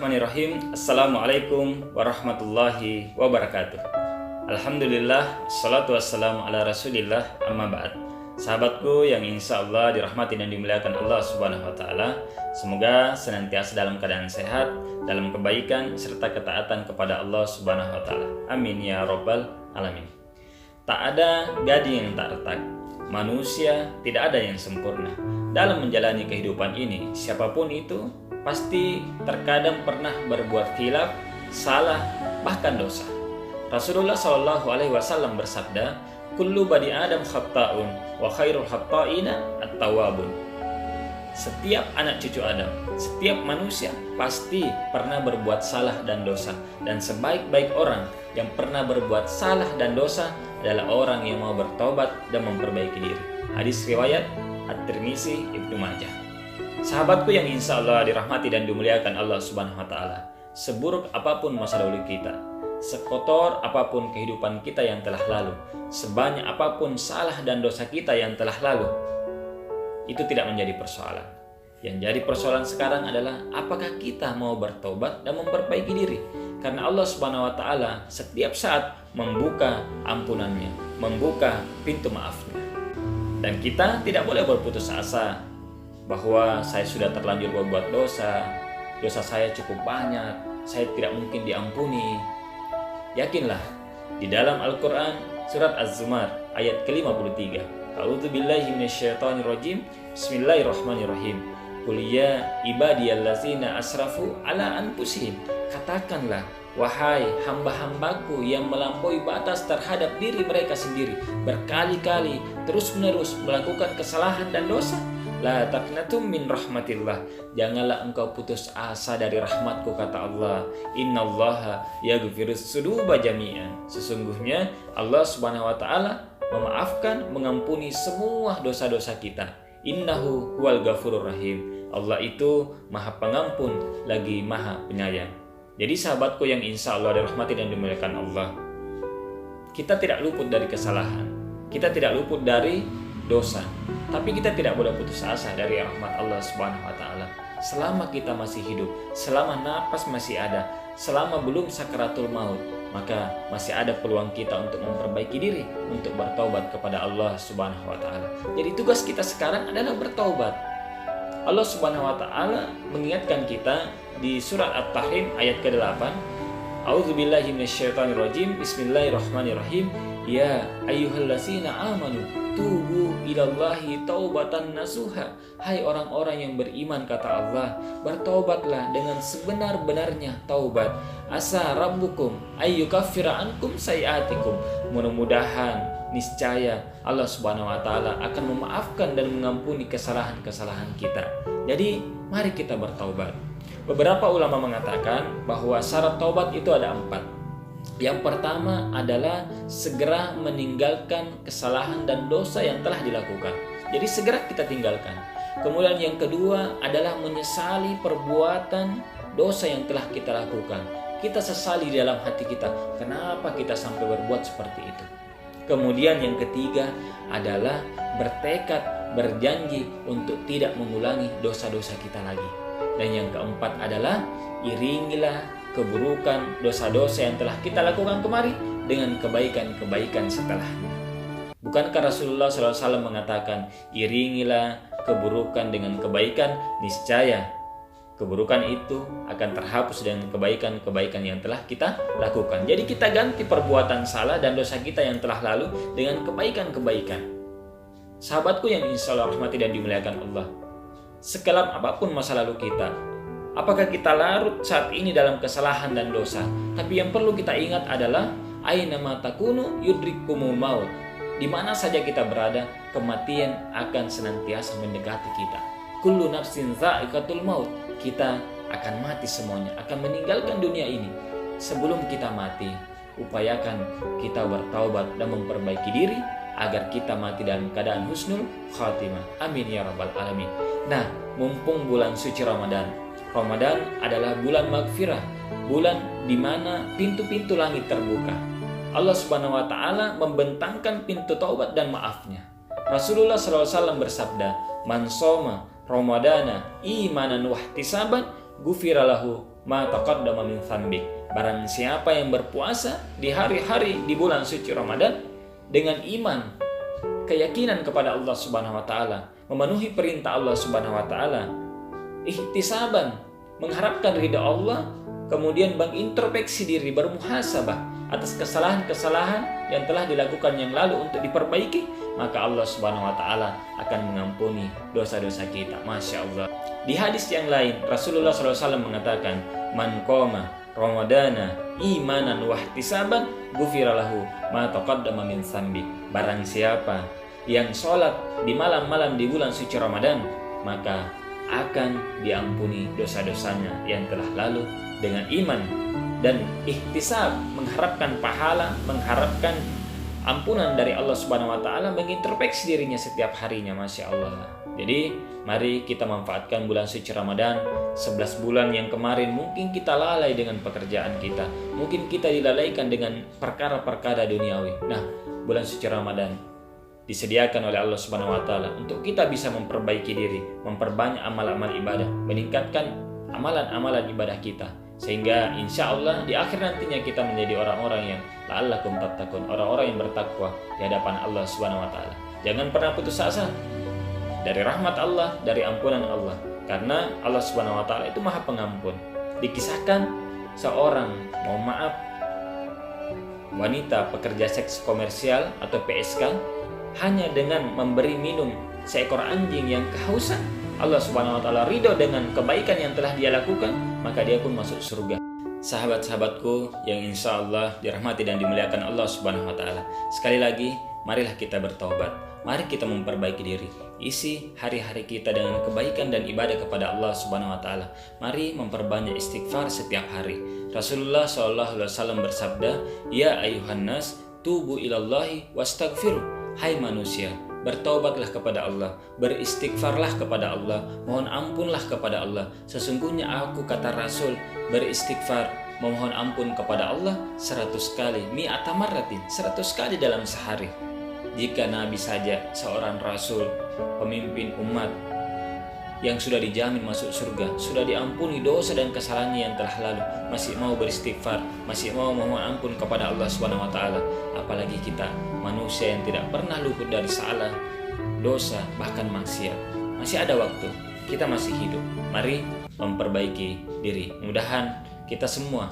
Bismillahirrahmanirrahim. Assalamualaikum warahmatullahi wabarakatuh. Alhamdulillah, salatu wassalamu ala rasulillah, amma ba'd. Sahabatku yang insya Allah dirahmati dan dimuliakan Allah subhanahu wa ta'ala, semoga senantiasa dalam keadaan sehat, dalam kebaikan, serta ketaatan kepada Allah subhanahu wa ta'ala. Amin ya rabbal alamin. Tak ada gading yang tak retak, manusia tidak ada yang sempurna. Dalam menjalani kehidupan ini, siapapun itu pasti terkadang pernah berbuat khilaf, salah, bahkan dosa. Rasulullah SAW bersabda, "Kullu bani Adam khatta'un wa khairul khatta'ina at-tawwabun." Setiap anak cucu Adam, setiap manusia pasti pernah berbuat salah dan dosa, dan sebaik-baik orang yang pernah berbuat salah dan dosa adalah orang yang mau bertobat dan memperbaiki diri. Hadis riwayat At-Tirmizi, Ibnu Majah. Sahabatku yang insya Allah dirahmati dan dimuliakan Allah subhanahu wa ta'ala, seburuk apapun masa lalu kita, sekotor apapun kehidupan kita yang telah lalu, sebanyak apapun salah dan dosa kita yang telah lalu, itu tidak menjadi persoalan. Yang jadi persoalan sekarang adalah apakah kita mau bertobat dan memperbaiki diri. Karena Allah subhanahu wa ta'ala setiap saat membuka ampunannya, membuka pintu maafnya. Dan kita tidak boleh berputus asa bahwa saya sudah terlanjur berbuat dosa saya cukup banyak, saya tidak mungkin diampuni. Yakinlah, di dalam Al-Quran surat Az-Zumar ayat ke-53, A'udzubillahi minasyaitonirrajim, Bismillahirrahmanirrahim. Qul ya ibadiyallazina asrafu ala anfusihim. Katakanlah, wahai hamba-hambaku yang melampaui batas terhadap diri mereka sendiri, berkali-kali terus-menerus melakukan kesalahan dan dosa. La taqnatum min rahmatillah. Janganlah engkau putus asa dari rahmatku, kata Allah. Innallaha yaghfirus dzunuba jami'an. Sesungguhnya Allah subhanahu wa ta'ala memaafkan, mengampuni semua dosa-dosa kita. Innahu huwal ghafurur rahim. Allah itu maha pengampun lagi maha penyayang. Jadi sahabatku yang insya Allah dirahmati dan dimuliakan Allah, kita tidak luput dari kesalahan, kita tidak luput dari dosa, tapi kita tidak boleh putus asa dari rahmat Allah subhanahu wa ta'ala. Selama kita masih hidup, selama napas masih ada, selama belum sakaratul maut, maka masih ada peluang kita untuk memperbaiki diri, untuk bertaubat kepada Allah subhanahu wa ta'ala. Jadi tugas kita sekarang adalah bertaubat. Allah subhanahu wa ta'ala mengingatkan kita di surat At-Tahrim ayat ke-8, A'udzubillahi minasyaitonirrajim, Bismillahirrahmanirrahim. Ya ayyuhallazina amanu tubu ilallahi taubatan nasuha. Hai orang-orang yang beriman, kata Allah, bertaubatlah dengan sebenar-benarnya taubat. Asa rabbukum ayyukaffira ankum sayiatikum. Mudah-mudahan, niscaya Allah subhanahu wa ta'ala akan memaafkan dan mengampuni kesalahan-kesalahan kita. Jadi mari kita bertaubat. Beberapa ulama mengatakan bahwa syarat taubat itu ada 4. Yang pertama adalah segera meninggalkan kesalahan dan dosa yang telah dilakukan. Jadi segera kita tinggalkan. Kemudian yang kedua adalah menyesali perbuatan dosa yang telah kita lakukan. Kita sesali di dalam hati kita, kenapa kita sampai berbuat seperti itu. Kemudian yang ketiga adalah bertekad, berjanji untuk tidak mengulangi dosa-dosa kita lagi. Dan yang keempat adalah iringilah keburukan, dosa-dosa yang telah kita lakukan kemarin dengan kebaikan-kebaikan setelahnya. Bukankah Rasulullah SAW mengatakan, iringilah keburukan dengan kebaikan, niscaya keburukan itu akan terhapus dengan kebaikan-kebaikan yang telah kita lakukan. Jadi kita ganti perbuatan salah dan dosa kita yang telah lalu dengan kebaikan-kebaikan. Sahabatku yang insya Allah rahmati dan dimuliakan Allah, sekelam apapun masa lalu kita, apakah kita larut saat ini dalam kesalahan dan dosa? Tapi yang perlu kita ingat adalah aina ma takunu yudrikumul maut. Di mana saja kita berada, kematian akan senantiasa mendekati kita. Kullu nafsin dha'iqatul maut. Kita akan mati semuanya, akan meninggalkan dunia ini. Sebelum kita mati, upayakan kita bertaubat dan memperbaiki diri agar kita mati dalam keadaan husnul khatimah. Amin ya rabbal alamin. Nah, mumpung bulan suci Ramadan adalah bulan maghfirah, bulan di mana pintu-pintu langit terbuka. Allah subhanahu wa ta'ala membentangkan pintu taubat dan maafnya. Rasulullah SAW bersabda, "Man shoma Ramadana imanan wahtisaban ghufira lahu ma taqaddama min dzambik. Barang siapa yang berpuasa di hari-hari di bulan suci Ramadan dengan iman, keyakinan kepada Allah Subhanahu wa taala, memenuhi perintah Allah Subhanahu wa taala, ihtisaban, mengharapkan ridha Allah, kemudian mengintrospeksi diri, bermuhasabah atas kesalahan-kesalahan yang telah dilakukan yang lalu untuk diperbaiki, maka Allah Subhanahu wa taala akan mengampuni dosa-dosa kita. Masya Allah. Di hadis yang lain Rasulullah SAW mengatakan, man qoma Ramadana imanan wahtisaban ghufira lahu ma taqaddama min dzambi. Barang siapa yang sholat di malam-malam di bulan suci Ramadan, maka akan diampuni dosa-dosanya yang telah lalu dengan iman dan ihtisab, mengharapkan pahala, mengharapkan ampunan dari Allah Subhanahu wa taala, mengintrospeksi dirinya setiap harinya. Masya Allah. Jadi mari kita manfaatkan bulan suci Ramadan. 11 bulan yang kemarin mungkin kita lalai dengan pekerjaan kita, mungkin kita dilalaikan dengan perkara-perkara duniawi. Nah, bulan suci Ramadan disediakan oleh Allah Subhanahu wa taala untuk kita bisa memperbaiki diri, memperbanyak amal-amal ibadah, meningkatkan amalan-amalan ibadah kita, sehingga insya Allah di akhir nantinya kita menjadi orang-orang yang la'allakum tattaqun, orang-orang yang bertakwa di hadapan Allah Subhanahu wa taala. Jangan pernah putus asa dari rahmat Allah, dari ampunan Allah, karena Allah Subhanahu wa taala itu Maha Pengampun. Dikisahkan seorang, mohon maaf, wanita pekerja seks komersial atau PSK, hanya dengan memberi minum seekor anjing yang kehausan, Allah Subhanahu wa taala ridho dengan kebaikan yang telah dia lakukan, maka dia pun masuk surga. Sahabat-sahabatku yang insya Allah dirahmati dan dimuliakan Allah Subhanahu wa taala, sekali lagi marilah kita bertaubat. Mari kita memperbaiki diri. Isi hari-hari kita dengan kebaikan dan ibadah kepada Allah Subhanahu wa taala. Mari memperbanyak istighfar setiap hari. Rasulullah SAW bersabda, "Ya ayuhan nas, tubu ilallahi wastaghfiru." Hai manusia, bertaubatlah kepada Allah, beristighfarlah kepada Allah, mohon ampunlah kepada Allah. Sesungguhnya aku, kata Rasul, beristighfar, memohon ampun kepada Allah 100 kali, mi'ata marratin, 100 kali dalam sehari. Jika Nabi saja, seorang Rasul, pemimpin umat yang sudah dijamin masuk surga, sudah diampuni dosa dan kesalahannya yang telah lalu, masih mau beristighfar, masih mau memohon ampun kepada Allah Subhanahu wa taala, apalagi kita manusia yang tidak pernah luput dari salah, dosa, bahkan maksiat. Masih ada waktu, kita masih hidup. Mari memperbaiki diri. Mudah-mudahan kita semua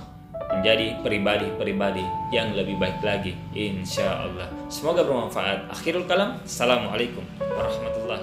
menjadi pribadi-pribadi yang lebih baik lagi, insya Allah. Semoga bermanfaat. Akhirul kalam, assalamualaikum warahmatullahi